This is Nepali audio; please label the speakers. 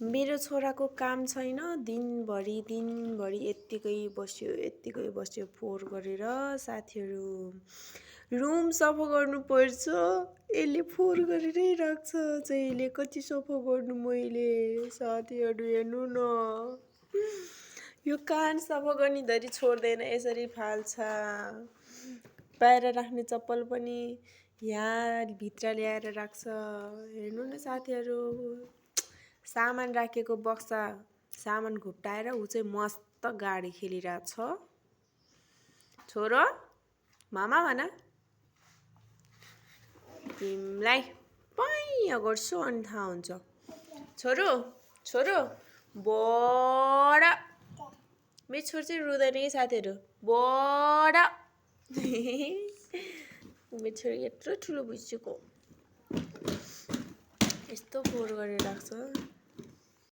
Speaker 1: मेरो छोराको काम छैन दिनभरि यत्तिकै बस्यो फोहोर गरेर साथीहरू रुम सफा गर्नु पर्छ यसले फोहोर गरिरै राख्छ जहिले कति सफा गर्नु मैले साथीहरू हेर्नु न यो कान सफा गर्ने धरि छोड्दैन यसरी फाल्छ बाहिर राख्ने चप्पल पनि यहाँ भित्र ल्याएर राख्छ हेर्नु न साथीहरू सामान राखेको बक्सा सामान घुप्टाएर ऊ चाहिँ मस्त गाडी खेलिरहेछ छोरो मामा भन तिमीलाई पैया गर्छु अनि थाहा हुन्छ छोरो बडा मेरो छोरो चाहिँ रुँदैन कि साथीहरू बडा मेरो छोरो यत्रो ठुलो भइसक्यो यस्तो फोहोर गरेर राख्छ